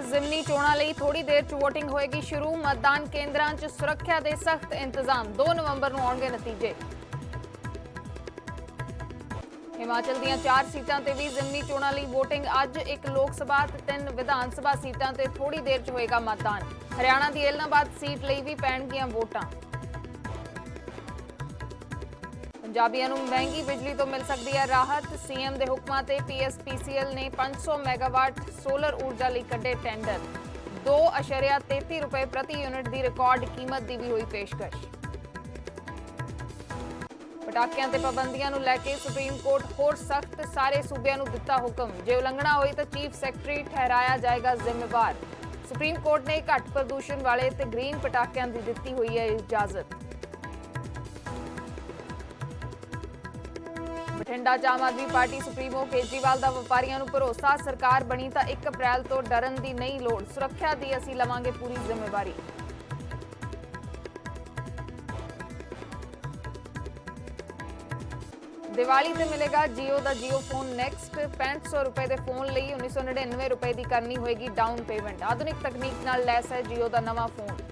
ਜ਼ਿਮਨੀ ਚੋਣਾਂ ਲਈ ਥੋੜੀ ਦੇਰ 'ਚ ਵੋਟਿੰਗ ਹੋਏਗੀ ਸ਼ੁਰੂ। मतदान ਕੇਂਦਰਾਂ 'ਚ ਸੁਰੱਖਿਆ ਦੇ ਸਖਤ ਇੰਤਜ਼ਾਮ। 2 ਨਵੰਬਰ ਨੂੰ ਆਉਣਗੇ ਨਤੀਜੇ। हिमाचल ਦੀਆਂ 4 सीटां ਤੇ ਵੀ ਜ਼ਿਮਨੀ ਚੋਣਾਂ ਲਈ ਵੋਟਿੰਗ ਅੱਜ। 1 ਲੋਕ ਸਭਾ ਤੇ 3 ਵਿਧਾਨ ਸਭਾ ਸੀਟਾਂ ਤੇ ਥੋੜੀ ਦੇਰ 'ਚ ਹੋਏਗਾ मतदान। ਹਰਿਆਣਾ ਦੀ ਐਲਨਾਬਾਦ ਸੀਟ ਲਈ ਵੀ ਪੈਣਗੀਆਂ ਵੋਟਾਂ। पंजाबियों ਨੂੰ महंगी बिजली तो मिल सकती है राहत। सीएम के हुक्मां ते PSPCL ने 500 मैगावाट सोलर ऊर्जा ਲਈ ਕੱਢੇ ਟੈਂਡਰ। 2.33 रुपए प्रति यूनिट की रिकॉर्ड कीमत की भी हुई पेशकश। पटाखियां ते पाबंदियां नूं लैके सुप्रीम कोर्ट होर सख्त। सारे सूबियां नूं दिता हुक्म, जे उलंघना होई तो चीफ सैकटरी ठहराया जाएगा जिम्मेवार। सुप्रीम कोर्ट ने घट प्रदूषण वाले ते ग्रीन पटाखियां की दिती हुई है इजाजत। बठिंडा च आम आदमी पार्टी सुप्रीमो केजरीवाल का व्यापारियों को भरोसा, सरकार बनी तो 1 अप्रैल तो डरन की नहीं लोड़, सुरक्षा की असीं लवांगे पूरी जिम्मेवारी। दिवाली से मिलेगा जियो का जियो फोन नेक्स्ट। 6500 रुपए के फोन लिए 1999 रुपए की करनी होएगी डाउन पेमेंट। आधुनिक तकनीक नाल लैस है जियो का नवा फोन।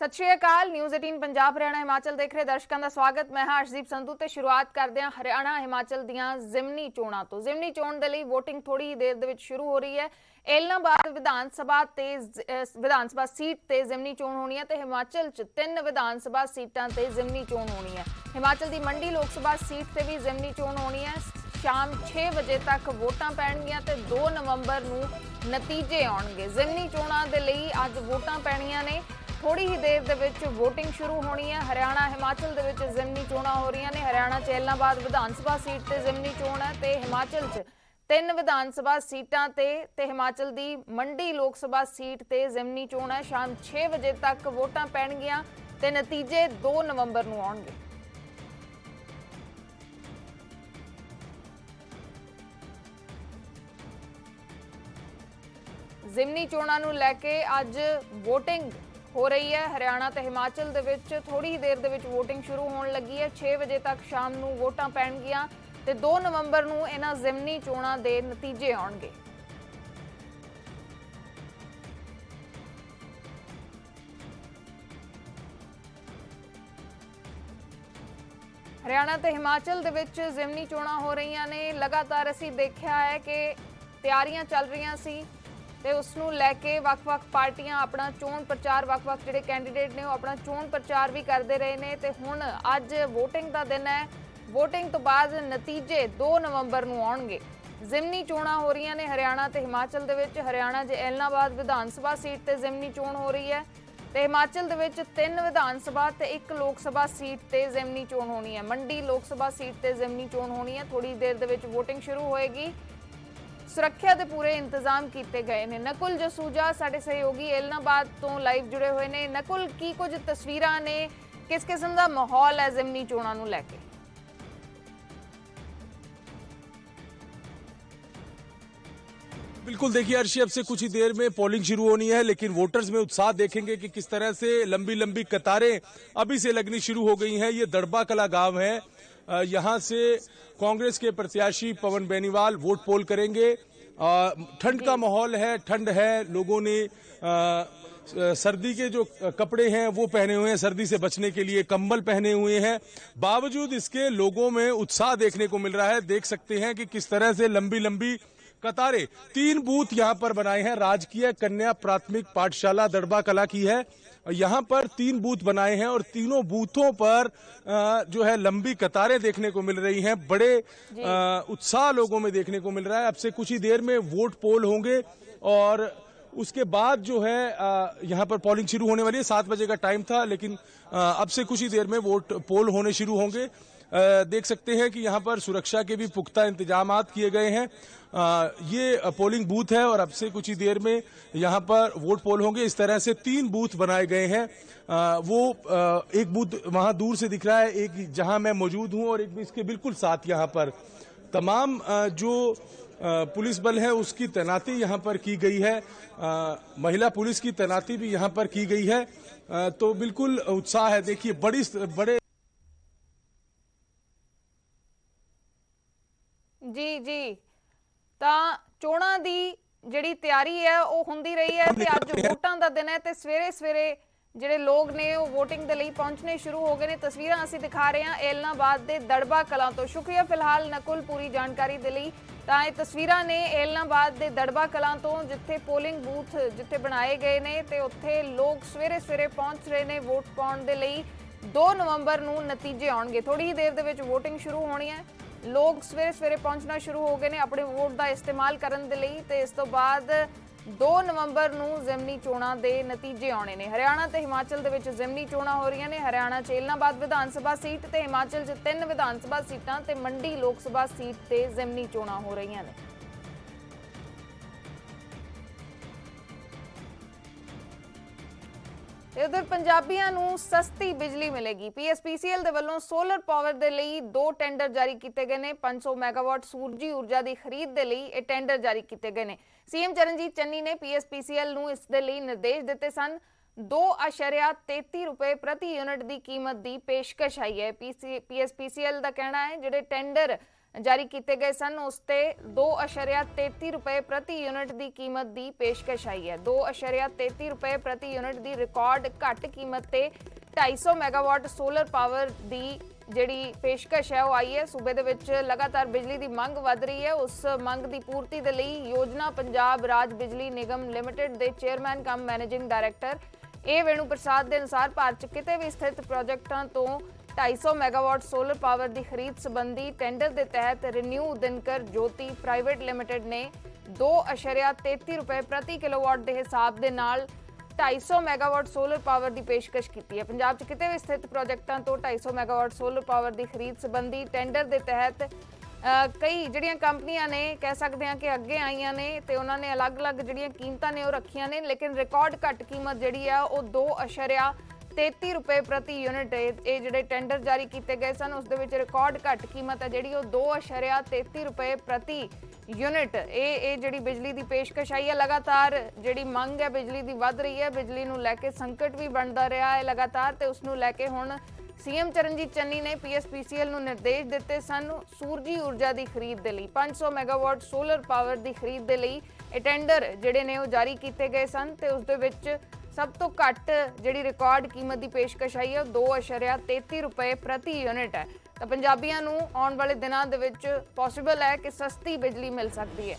सत श्री अकाल। न्यूज़ 18 पंजाब हरियाणा हिमाचल देख रहे दर्शकों का स्वागत। मैं हर्षदीप संधू ते शुरुआत करते हैं हरियाणा हिमाचल दियां जिमनी चोणां तो। जिमनी चोण दे लई वोटिंग थोड़ी ही देर दे विच शुरू हो रही है। एलनाबाद विधान सभा सीट ते जिमनी चोण होनी है ते हिमाचल च 3 विधान सभा सीटां ते जिमनी चोण होनी है। हिमाचल दी मंडी लोक सभा सीट ते भी जिमनी चोण होनी है। शाम 6 बजे तक वोटां पैणगीआं ते 2 नवंबर नूं नतीजे आउणगे। जिमनी चोणां दे लई अज वोटां पैणीआं ने। थोड़ी ही देर दे विच वोटिंग शुरू होनी है। हरियाणा हिमाचल दे विच जिमनी चोणां हो रही ने। हरियाणा च एलनाबाद विधान सभा सीट ते जिमनी चोण है ते हिमाचल च 3 विधान सभा सीटां ते हिमाचल दी मंडी लोक सभा सीट ते जिमनी चोण है। शाम 6 बजे तक वोटां पैणगीआं ते नतीजे 2 नवंबर नूं आउणगे। जिमनी चोणां नूं लैके अज वोटिंग हो रही है। हरियाणा ते हिमाचल दे विच थोड़ी ही देर दे विच वोटिंग शुरू होण लगी है। 6 बजे तक शाम नूं वोटां पैणगीआं ते 2 नवंबर नूं इन्हां जिमनी चोणां दे नतीजे आउणगे। हरियाणा ते हिमाचल दे विच जिमनी चोणां हो रही ने। लगातार असीं देखिया है कि तैयारियां चल रही सी ਤੇ ਉਸ ਨੂੰ ਲੈ ਕੇ ਵੱਖ-ਵੱਖ ਪਾਰਟੀਆਂ ਆਪਣਾ ਚੋਣ ਪ੍ਰਚਾਰ ਵੱਖ-ਵੱਖ ਜਿਹੜੇ ਕੈਂਡੀਡੇਟ ਨੇ ਉਹ ਆਪਣਾ ਚੋਣ ਪ੍ਰਚਾਰ ਵੀ ਕਰਦੇ ਰਹੇ ਨੇ ਤੇ ਹੁਣ ਅੱਜ VOTING ਦਾ ਦਿਨ ਹੈ। VOTING ਤੋਂ ਬਾਅਦ ਨਤੀਜੇ 2 ਨਵੰਬਰ ਨੂੰ ਆਉਣਗੇ। ਜ਼ਿਮਨੀ ਚੋਣਾਂ ਹੋ ਰਹੀਆਂ ਨੇ ਹਰਿਆਣਾ ਤੇ ਹਿਮਾਚਲ ਦੇ ਵਿੱਚ। ਹਰਿਆਣਾ 'ਚ ਐਲਨਾਬਾਦ ਵਿਧਾਨ ਸਭਾ ਸੀਟ ਤੇ ਜ਼ਿਮਨੀ ਚੋਣ ਹੋ ਰਹੀ ਹੈ ਤੇ ਹਿਮਾਚਲ ਦੇ ਵਿੱਚ 3 ਵਿਧਾਨ ਸਭਾ ਤੇ 1 ਲੋਕ ਸਭਾ ਸੀਟ ਤੇ ਜ਼ਿਮਨੀ ਚੋਣ ਹੋਣੀ ਹੈ। ਮੰਡੀ ਲੋਕ ਸਭਾ ਸੀਟ ਤੇ ਜ਼ਿਮਨੀ ਚੋਣ ਹੋਣੀ ਹੈ। ਥੋੜੀ ਦੇਰ ਦੇ ਵਿੱਚ VOTING ਸ਼ੁਰੂ ਹੋਏਗੀ। सुरक्षा के पूरे इंतजाम किए गए हैं। नकुल जसूजा साडे सहयोगी एलनाबाद तो लाइव जुड़े हुए हैं। नकुल, की कुछ तस्वीरां ने, किस किस्म का माहौल है जिमनी चोणां नूं लैके? बिल्कुल, देखिए अर्शी, अब से कुछ ही देर में पोलिंग शुरू होनी है, लेकिन वोटर्स में उत्साह देखेंगे कि किस तरह से लंबी लंबी कतारें अभी से लगनी शुरू हो गई हैं। ये दड़बा कला गांव है। यहाँ से कांग्रेस के प्रत्याशी पवन बेनीवाल वोट पोल करेंगे। ठंड का माहौल है, ठंड है। लोगों ने सर्दी के जो कपड़े हैं वो पहने हुए हैं, सर्दी से बचने के लिए कंबल पहने हुए हैं। बावजूद इसके लोगों में उत्साह देखने को मिल रहा है। देख सकते हैं कि किस तरह से लंबी लंबी कतारें। 3 बूथ यहाँ पर बनाए हैं। राजकीय कन्या प्राथमिक पाठशाला दड़बा कला की है। यहाँ पर 3 बूथ बनाए हैं और तीनों बूथों पर जो है लंबी कतारें देखने को मिल रही हैं। बड़े उत्साह लोगों में देखने को मिल रहा है। अब से कुछ ही देर में वोट पोल होंगे और उसके बाद जो है यहाँ पर पोलिंग शुरू होने वाली है। 7 बजे का टाइम था, लेकिन अब से कुछ ही देर में वोट पोल होने शुरू होंगे। देख सकते हैं कि यहाँ पर सुरक्षा के भी पुख्ता इंतजाम किए गए हैं। ये पोलिंग बूथ है और अब से कुछ ही देर में यहाँ पर वोट पोल होंगे। इस तरह से 3 बूथ बनाए गए हैं। वो एक बूथ वहाँ दूर से दिख रहा है, एक जहाँ मैं मौजूद हूँ और एक भी इसके बिल्कुल साथ यहाँ पर तमाम जो पुलिस बल है उसकी तैनाती यहाँ पर की गई है। महिला पुलिस की तैनाती भी यहाँ पर की गई है। तो बिल्कुल उत्साह है। देखिए बड़े ਜੀ ਜੀ ਤਾਂ ਚੋਣਾਂ ਦੀ ਜਿਹੜੀ ਤਿਆਰੀ ਹੈ ਉਹ ਹੁੰਦੀ ਰਹੀ ਹੈ ਤੇ ਅੱਜ ਵੋਟਾਂ ਦਾ ਦਿਨ ਹੈ ਤੇ ਸਵੇਰੇ ਸਵੇਰੇ ਜਿਹੜੇ ਲੋਕ ਨੇ ਉਹ VOTING ਦੇ ਲਈ ਪਹੁੰਚਣੇ ਸ਼ੁਰੂ ਹੋ ਗਏ ਨੇ। ਤਸਵੀਰਾਂ ਅਸੀਂ ਦਿਖਾ ਰਹੇ ਹਾਂ ਏਲਨਾਬਾਦ ਦੇ ਦੜਬਾ ਕਲਾਂ ਤੋਂ। ਸ਼ੁਕਰੀਆ ਫਿਲਹਾਲ ਨਕੁਲ ਪੂਰੀ ਜਾਣਕਾਰੀ ਦੇ ਲਈ। ਤਾਂ ਇਹ ਤਸਵੀਰਾਂ ਨੇ ਏਲਨਾਬਾਦ ਦੇ ਦੜਬਾ ਕਲਾਂ ਤੋਂ ਜਿੱਥੇ ਪੋਲਿੰਗ ਬੂਥ ਜਿੱਥੇ ਬਣਾਏ ਗਏ ਨੇ ਤੇ ਉੱਥੇ ਲੋਕ ਸਵੇਰੇ ਸਵੇਰੇ ਪਹੁੰਚ ਰਹੇ ਨੇ ਵੋਟ ਪਾਉਣ ਦੇ ਲਈ। 2 ਨਵੰਬਰ ਨੂੰ ਨਤੀਜੇ ਆਉਣਗੇ। ਥੋੜੀ ਹੀ ਦੇਰ ਦੇ ਵਿੱਚ VOTING ਸ਼ੁਰੂ ਹੋਣੀ ਹੈ। ਲੋਕ ਸਵੇਰੇ ਸਵੇਰੇ ਪਹੁੰਚਣਾ ਸ਼ੁਰੂ ਹੋ ਗਏ ਨੇ ਆਪਣੇ ਵੋਟ ਦਾ ਇਸਤੇਮਾਲ ਕਰਨ ਦੇ ਲਈ ਤੇ ਇਸ ਤੋਂ ਬਾਅਦ 2 ਨਵੰਬਰ ਨੂੰ ਜ਼ਿਮਨੀ ਚੋਣਾਂ ਦੇ ਨਤੀਜੇ ਆਉਣੇ ਨੇ। ਹਰਿਆਣਾ ਤੇ ਹਿਮਾਚਲ ਦੇ ਵਿੱਚ ਜ਼ਿਮਨੀ ਚੋਣਾਂ ਹੋ ਰਹੀਆਂ ਨੇ। ਹਰਿਆਣਾ 'ਚ ਏਲਨਾਬਾਦ ਵਿਧਾਨ ਸਭਾ ਸੀਟ ਤੇ ਹਿਮਾਚਲ 'ਚ 3 ਵਿਧਾਨ ਸਭਾ ਸੀਟਾਂ ਤੇ ਮੰਡੀ ਲੋਕ ਸਭਾ ਸੀਟ ਤੇ ਜ਼ਿਮਨੀ ਚੋਣਾਂ ਹੋ ਰਹੀਆਂ ਨੇ। इधर पंजाबियों नूं सस्ती बिजली मिलेगी। PSPCL दे वल्लों सोलर पावर दे लई 2 टेंडर जारी किए गए ने। 500 मैगावाट सूरजी ऊर्जा की खरीद दे लई ये टेंडर जारी किए गए ने। CM चरणजीत चन्नी ने PSPCL नूं इस दे लई निर्देश दिते सन। 2.33 रुपए प्रति यूनिट की कीमत की पेशकश आई है। PSPCL का कहना है जिहड़े टेंडर जारी किए गए सन उसते 2.33 रुपए प्रति यूनिट की कीमत की पेशकश आई है। 2.33 रुपए प्रति यूनिट की रिकॉर्ड घट कीमत ते 250 मैगावाट सोलर पावर की जिहड़ी पेशकश है वो आई है। सूबे दे विच लगातार बिजली की मंग वध रही है। उस मंग की पूर्ति दे लई योजना पंजाब राज बिजली निगम लिमिटेड के चेयरमैन कम मैनेजिंग डायरैक्टर ए वेणु प्रसाद के अनुसार भारत च किते भी स्थित प्रोजेक्टां तो 250 मैगावाट सोलर पावर की खरीद संबंधी टेंडर के तहत रिन्यू दिनकर ज्योति प्राइवेट लिमिटेड ने 2.33 रुपए प्रति किलोवाट के हिसाब के नाल 250 मैगावाट सोलर पावर की पेशकश की है। पंजाब च किते भी स्थित प्रोजेक्टां तो 250 मैगावाट सोलर पावर की खरीद संबंधी टेंडर के तहत कई ਜਿਹੜੀਆਂ ਕੰਪਨੀਆਂ ਨੇ ਕਹਿ ਸਕਦੇ ਹਾਂ ਕਿ ਅੱਗੇ ਆਈਆਂ ਨੇ ਤੇ ਉਹਨਾਂ ਨੇ ਅਲੱਗ-ਅਲੱਗ ਜਿਹੜੀਆਂ ਕੀਮਤਾਂ ਨੇ ਉਹ ਰੱਖੀਆਂ ਨੇ। ਲੇਕਿਨ ਰਿਕਾਰਡ ਘੱਟ ਕੀਮਤ ਜਿਹੜੀ ਆ ਉਹ 2.33 रुपए प्रति यूनिट ये ਜਿਹੜੇ ਟੈਂਡਰ ਜਾਰੀ ਕੀਤੇ ਗਏ ਸਨ ਉਸ ਦੇ ਵਿੱਚ ਰਿਕਾਰਡ ਘੱਟ ਕੀਮਤ ਹੈ ਜਿਹੜੀ ਉਹ 2.33 रुपए प्रति यूनिट ਇਹ ਜਿਹੜੀ ਬਿਜਲੀ ਦੀ ਪੇਸ਼ਕਸ਼ ਆਈ ਹੈ। ਲਗਾਤਾਰ ਜਿਹੜੀ ਮੰਗ ਹੈ ਬਿਜਲੀ ਦੀ ਵੱਧ ਰਹੀ ਹੈ। ਬਿਜਲੀ ਨੂੰ ਲੈ ਕੇ ਸੰਕਟ ਵੀ ਬਣਦਾ ਰਿਹਾ ਹੈ ਲਗਾਤਾਰ ਤੇ ਉਸ ਨੂੰ ਲੈ ਕੇ ਹੁਣ CM ਚਰਨਜੀਤ ਚੰਨੀ ਨੇ PSPCL ਨੂੰ ਨਿਰਦੇਸ਼ ਦਿੱਤੇ ਸਨ ਸੂਰਜੀ ਊਰਜਾ ਦੀ ਖਰੀਦ ਦੇ ਲਈ 500 ਮੈਗਾਵਾਟ ਸੋਲਰ ਪਾਵਰ ਦੀ ਖਰੀਦ ਦੇ ਲਈ ਇਹ ਟੈਂਡਰ ਜਿਹੜੇ ਨੇ ਉਹ ਜਾਰੀ ਕੀਤੇ ਗਏ ਸਨ ਤੇ ਉਸ ਦੇ ਵਿੱਚ सब तो घट जी रिकॉर्ड कीमत की पेशकश आई है 2.33 रुपए प्रति यूनिट है। तो पंजाबियों नूं आने वाले दिनों दे विच पॉसिबल है कि सस्ती बिजली मिल सकती है।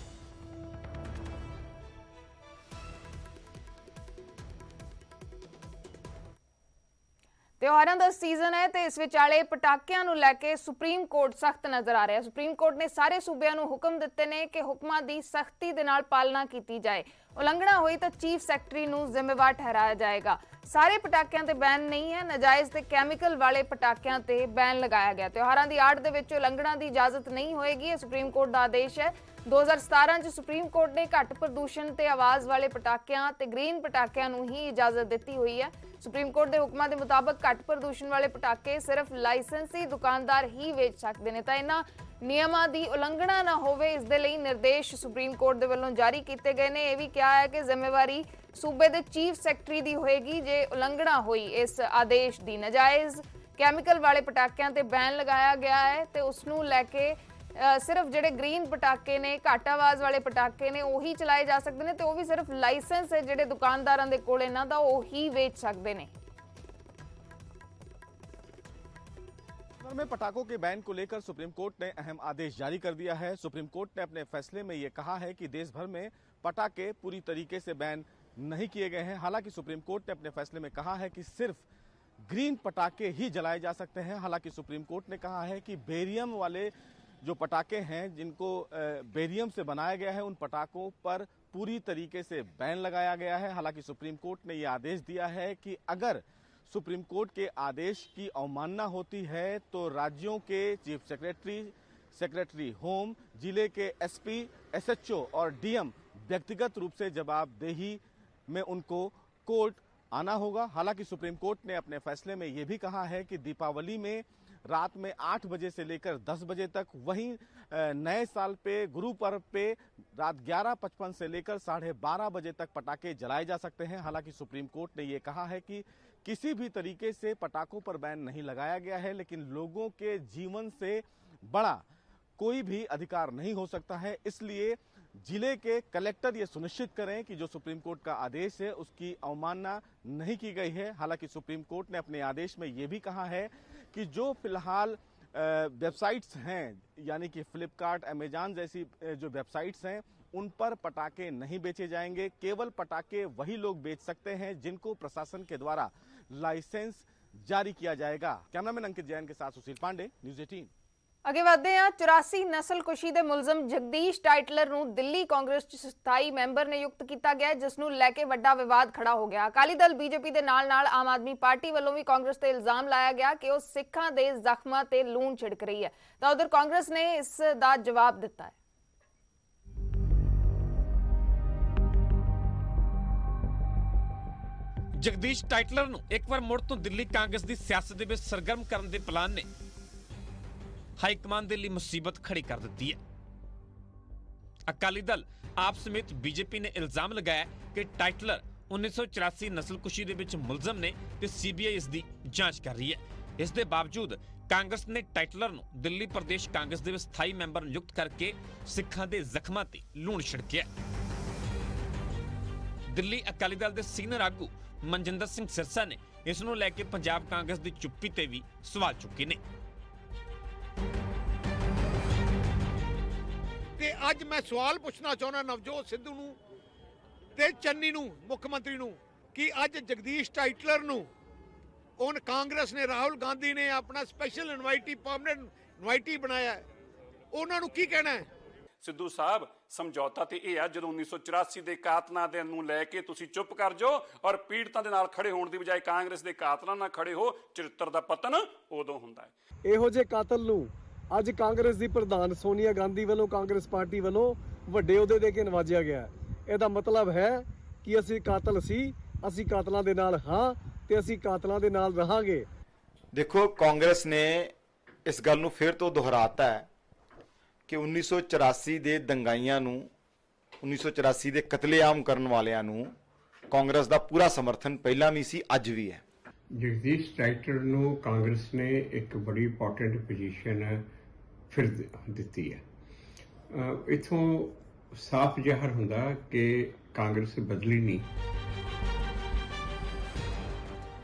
त्योहारों का सीजन है तो इस विचाले पटाकियां नूं लैके सुप्रीम कोर्ट सख्त नज़र आ रहा है। सुप्रीम कोर्ट ने सारे सूबियां नूं हुक्म दिते ने कि हुक्मां दी सख्ती दे नाल पालना की जाए। उलंघना हुई तो चीफ सैकटरी नूं जिम्मेवार ठहराया जाएगा। सारे पटाकियां ते बैन नहीं है। नजायज़ ते कैमिकल वाले पटाकियां ते बैन लगाया गया। त्योहारों की आड़ दे विच उलंघना की इजाजत नहीं होएगी। सुप्रीम कोर्ट का आदेश है। 2017 च सुप्रीम कोर्ट ने घट प्रदूषण ते आवाज़ वाले पटाकियां ते ग्रीन पटाकियां नूं ही इजाजत दी हुई है। सुप्रीम कोर्ट के हुक्मां के मुताबिक घट प्रदूषण वाले पटाके सिर्फ लाइसेंसी दुकानदार ही वेच सकते हैं। तो इन्हां नियमां की उलंघना ना होवे इस दे लई निर्देश सुप्रीम कोर्ट के वल्लों जारी किए गए हैं। यह भी कहा है कि जिम्मेवारी सूबे के चीफ सैकटरी की होएगी जे उलंघना हुई इस आदेश की। नजायज़ कैमिकल वाले पटाकियां ते बैन लगाया गया है तो उसनूं लैके सिर्फ ਜਿਹੜੇ ग्रीन पटाके ने घट आवाज़ वाले पटाके ने ਉਹੀ ਚਲਾਏ ਜਾ ਸਕਦੇ ਨੇ ਤੇ ਉਹ ਵੀ ਸਿਰਫ ਲਾਇਸੈਂਸ ਹੈ ਜਿਹੜੇ ਦੁਕਾਨਦਾਰਾਂ ਦੇ ਕੋਲ ਇਹਨਾਂ ਦਾ ਉਹੀ ਵੇਚ ਸਕਦੇ ਨੇ। में पटाखों के बैन को लेकर सुप्रीम कोर्ट ने अहम आदेश जारी कर दिया है। सुप्रीम कोर्ट ने अपने फैसले में यह कहा है कि देश भर में पटाखे पूरी तरीके से बैन नहीं किए गए हैं। हालांकि सुप्रीम कोर्ट ने अपने फैसले में कहा है कि सिर्फ ग्रीन पटाखे ही जलाए जा सकते हैं। हालांकि सुप्रीम कोर्ट ने कहा है कि बेरियम वाले जो पटाखे हैं जिनको बेरियम से बनाया गया है उन पटाखों पर पूरी तरीके से बैन लगाया गया है। हालांकि सुप्रीम कोर्ट ने यह आदेश दिया है कि अगर सुप्रीम कोर्ट के आदेश की अवमानना होती है तो राज्यों के चीफ सेक्रेटरी, सेक्रेटरी होम, जिले के SP, SHO और DM व्यक्तिगत रूप से जवाबदेही में उनको कोर्ट आना होगा। हालांकि सुप्रीम कोर्ट ने अपने फैसले में यह भी कहा है कि दीपावली में रात में 8 बजे से लेकर 10 बजे तक, वहीं नए साल पे, गुरु पर्व पे रात 11:55 से लेकर 12:30 बजे तक पटाखे जलाए जा सकते हैं। हालांकि सुप्रीम कोर्ट ने यह कहा है कि किसी भी तरीके से पटाखों पर बैन नहीं लगाया गया है, लेकिन लोगों के जीवन से बड़ा कोई भी अधिकार नहीं हो सकता है। इसलिए जिले के कलेक्टर ये सुनिश्चित करें कि जो सुप्रीम कोर्ट का आदेश है उसकी अवमानना नहीं की गई है। हालांकि सुप्रीम कोर्ट ने अपने आदेश में ये भी कहा है कि जो फिलहाल वेबसाइट्स हैं, यानी कि फ्लिपकार्ट, अमेजॉन जैसी जो वेबसाइट्स हैं, उन पर पटाखे नहीं बेचे जाएंगे। केवल पटाखे वही लोग बेच सकते हैं जिनको प्रशासन के द्वारा लाइसेंस जारी किया जाएगा। कैमरामैन अंकित जैन के साथ सुशील पांडे, न्यूज़ 18। ਅੱਗੇ ਵਧਦੇ ਹਾਂ। 84 ਨਸਲਕੁਸ਼ੀ ਦੇ ਮੁਲਜ਼ਮ ਜਗਦੀਸ਼ ਟਾਈਟਲਰ ਨੂੰ ਦਿੱਲੀ ਕਾਂਗਰਸ ਚ ਸਥਾਈ ਮੈਂਬਰ ਨਿਯੁਕਤ ਕੀਤਾ ਗਿਆ, ਜਿਸ ਨੂੰ ਲੈ ਕੇ ਵੱਡਾ ਵਿਵਾਦ ਖੜਾ ਹੋ ਗਿਆ। ਅਕਾਲੀ ਦਲ ਬੀਜੇਪੀ ਦੇ ਨਾਲ-ਨਾਲ ਆਮ ਆਦਮੀ ਪਾਰਟੀ ਵੱਲੋਂ ਵੀ ਕਾਂਗਰਸ ਤੇ ਇਲਜ਼ਾਮ ਲਾਇਆ ਗਿਆ ਕਿ ਉਹ ਸਿੱਖਾਂ ਦੇ ਜ਼ਖਮਾਂ ਤੇ ਲੂਣ ਛਿੜਕ ਰਹੀ ਹੈ। ਤਾਂ ਉਧਰ ਕਾਂਗਰਸ ਨੇ ਇਸ ਦਾ ਜਵਾਬ ਦਿੱਤਾ ਹੈ। ਜਗਦੀਸ਼ ਟਾਈਟਲਰ ਨੂੰ ਇੱਕ ਵਾਰ ਮੁੜ ਤੋਂ ਦਿੱਲੀ ਕਾਂਗਰਸ ਦੀ ਸਿਆਸਤ ਦੇ ਵਿੱਚ ਸਰਗਰਮ ਕਰਨ ਦੇ ਪਲਾਨ ਨੇ ਹਾਈ ਕਮਾਨ ਦੇ ਲਈ ਮੁਸੀਬਤ ਖੜੀ ਕਰ ਦਿੱਤੀ ਹੈ। ਅਕਾਲੀ ਦਲ ਆਪ ਸਮੇਤ ਬੀਜੇਪੀ ਨੇ ਇਲਜ਼ਾਮ ਲਗਾਇਆ ਕਿ ਟਾਈਟਲਰ 1984 ਨਸਲਕੁਸ਼ੀ ਦੇ ਵਿੱਚ ਮੁਲਜ਼ਮ ਨੇ ਤੇ ਸੀਬੀਆਈ ਇਸ ਦੀ ਜਾਂਚ ਕਰ ਰਹੀ ਹੈ। ਇਸ ਦੇ ਬਾਵਜੂਦ ਕਾਂਗਰਸ ਨੇ ਟਾਈਟਲਰ ਨੂੰ ਦਿੱਲੀ ਪ੍ਰਦੇਸ਼ ਕਾਂਗਰਸ ਦੇ ਵਿੱਚ ਸਥਾਈ ਮੈਂਬਰ ਨਿਯੁਕਤ ਕਰਕੇ ਸਿੱਖਾਂ ਦੇ ਜ਼ਖਮਾਂ ਤੇ ਲੂਣ ਛਿੜਕਿਆ। ਦਿੱਲੀ ਅਕਾਲੀ ਦਲ ਦੇ ਸੀਨੀਅਰ ਆਗੂ ਮਨਜਿੰਦਰ ਸਿੰਘ ਸਿਰਸਾ ਨੇ ਇਸ ਨੂੰ ਲੈ ਕੇ ਪੰਜਾਬ ਕਾਂਗਰਸ ਦੀ ਚੁੱਪੀ ਤੇ ਵੀ ਸਵਾਲ ਚੁੱਕੇ ਨੇ। ਤੇ ਅੱਜ ਮੈਂ ਸਵਾਲ ਪੁੱਛਣਾ ਚਾਹੁੰਦਾ ਨਵਜੋਤ ਸਿੱਧੂ ਨੂੰ ਤੇ ਚੰਨੀ ਨੂੰ, ਮੁੱਖ ਮੰਤਰੀ ਨੂੰ, ਕਿ ਅੱਜ ਜਗਦੀਸ਼ ਟਾਈਟਲਰ ਨੂੰ ਉਹਨ ਕਾਂਗਰਸ ਨੇ, ਰਾਹੁਲ ਗਾਂਧੀ ਨੇ ਆਪਣਾ ਸਪੈਸ਼ਲ ਇਨਵਾਈਟੀ, ਪਰਮਨੈਂਟ ਇਨਵਾਈਟੀ ਬਣਾਇਆ ਹੈ, ਉਹਨਾਂ ਨੂੰ ਕੀ ਕਹਿਣਾ ਹੈ? ਸਿੱਧੂ ਸਾਹਿਬ, ਸਮਝੌਤਾ ਤੇ ਇਹ ਆ ਜਦੋਂ 1984 ਦੇ ਕਾਤਲਾਂ ਦੇ ਨੂੰ ਲੈ ਕੇ ਤੁਸੀਂ ਚੁੱਪ ਕਰ ਜਾਓ ਔਰ ਪੀੜਤਾਂ ਦੇ ਨਾਲ ਖੜੇ ਹੋਣ ਦੀ ਬਜਾਏ ਕਾਂਗਰਸ ਦੇ ਕਾਤਲਾਂ ਨਾਲ ਖੜੇ ਹੋ, ਚਰਿੱਤਰ ਦਾ ਪਤਨ ਉਦੋਂ ਹੁੰਦਾ ਹੈ। ਇਹੋ ਜਿਹੇ ਕਾਤਲ ਨੂੰ ਅੱਜ ਕਾਂਗਰਸ ਦੀ ਪ੍ਰਧਾਨ ਸੋਨੀਆ ਗਾਂਧੀ ਵੱਲੋਂ, ਕਾਂਗਰਸ ਪਾਰਟੀ ਵੱਲੋਂ ਵੱਡੇ ਅਹੁਦੇ ਦੇ ਕੇ ਨਵਾਜਿਆ ਗਿਆ। ਇਹਦਾ ਮਤਲਬ ਹੈ ਕਿ ਅਸੀਂ ਕਾਤਲ ਸੀ, ਅਸੀਂ ਕਾਤਲਾਂ ਦੇ ਨਾਲ ਹਾਂ ਤੇ ਅਸੀਂ ਕਾਤਲਾਂ ਦੇ ਨਾਲ ਰਹਾਂਗੇ। ਦੇਖੋ, ਕਾਂਗਰਸ ਨੇ ਇਸ ਗੱਲ ਨੂੰ ਫਿਰ ਤੋਂ ਦੁਹਰਾਤਾ ਹੈ ਕਿ 1984 ਦੇ ਦੰਗਾਈਆਂ ਨੂੰ, 1984 ਦੇ ਕਤਲੇਆਮ ਕਰਨ ਵਾਲਿਆਂ ਨੂੰ ਕਾਂਗਰਸ ਦਾ ਪੂਰਾ ਸਮਰਥਨ ਪਹਿਲਾਂ ਵੀ ਸੀ, ਅੱਜ ਵੀ ਹੈ। ਜਗਦੀਸ਼ ਟਾਈਟਲਰ ਨੂੰ ਕਾਂਗਰਸ ਨੇ ਇੱਕ ਬੜੀ ਇੰਪੋਰਟੈਂਟ ਪੋਜੀਸ਼ਨ ਫਿਰ ਦਿੱਤੀ ਹੈ। ਇਥੋਂ ਸਾਫ਼ ਜ਼ਾਹਰ ਹੁੰਦਾ ਕਿ ਕਾਂਗਰਸ ਬਦਲੀ ਨਹੀਂ।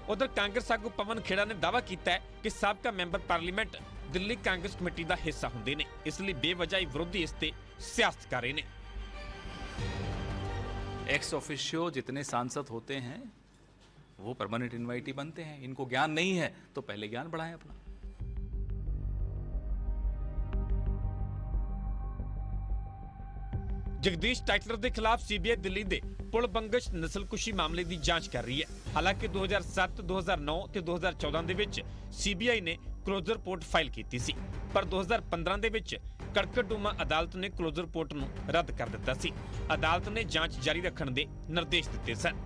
ਉਧਰ ਕਾਂਗਰਸ ਆਗੂ ਪਵਨ ਖੇੜਾ ਨੇ ਦਾਅਵਾ ਕੀਤਾ ਹੈ ਕਿ ਸਾਬਕਾ member parliament Delhi Congress committee ਦਾ ਹਿੱਸਾ ਹੁੰਦੇ ਨੇ, ਇਸ ਲਈ ਬੇਵਜ੍ਹਾ ਹੀ ਵਿਰੋਧੀ ਇਸ ਤੇ ਸਿਆਸਤ ਕਰ ਰਹੇ ਨੇ। एक्स ऑफिशियो जितने सांसद होते हैं वो परमानेंट इनवाइटी बनते हैं। इनको ज्ञान नहीं है तो पहले ज्ञान बढ़ाएं अपना। ਜਗਦੀਸ਼ ਟਾਈਟਲਰ ਦੇ ਖਿਲਾਫ ਸੀਬੀਆਈ ਦਿੱਲੀ ਦੇ ਪੁਲ ਬੰਗਸ਼ ਨਸਲਕੁਸ਼ੀ ਮਾਮਲੇ ਦੀ ਜਾਂਚ ਕਰ ਰਹੀ ਹੈ। ਹਾਲਾਂਕਿ 2007, 2009 ਤੇ 2014 ਦੇ ਵਿੱਚ ਸੀਬੀਆਈ ਨੇ ਕਲੋਜ਼ਰ ਰਿਪੋਰਟ ਫਾਈਲ ਕੀਤੀ ਸੀ, ਪਰ 2015 ਦੇ ਵਿੱਚ ਕੜਕੜਡੂਮਾ ਅਦਾਲਤ ਨੇ ਕਲੋਜ਼ਰ ਰਿਪੋਰਟ ਨੂੰ ਰੱਦ ਕਰ ਦਿੱਤਾ ਸੀ। ਅਦਾਲਤ ਨੇ ਜਾਂਚ ਜਾਰੀ ਰੱਖਣ ਦੇ ਨਿਰਦੇਸ਼ ਦਿੱਤੇ ਸਨ।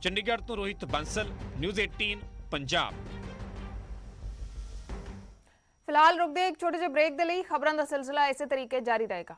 ਚੰਡੀਗੜ੍ਹ ਤੋਂ ਰੋਹਿਤ ਬੰਸਲ, ਨਿਊਜ਼ 18 ਪੰਜਾਬ। ਫਿਲਹਾਲ ਰੁਕਦੇ ਇੱਕ ਛੋਟੇ ਜਿਹੇ ਬ੍ਰੇਕ ਦੇ ਲਈ। ਖਬਰਾਂ ਦਾ ਸਿਲਸਿਲਾ ਇਸੇ ਤਰੀਕੇ ਜਾਰੀ ਰਹੇਗਾ।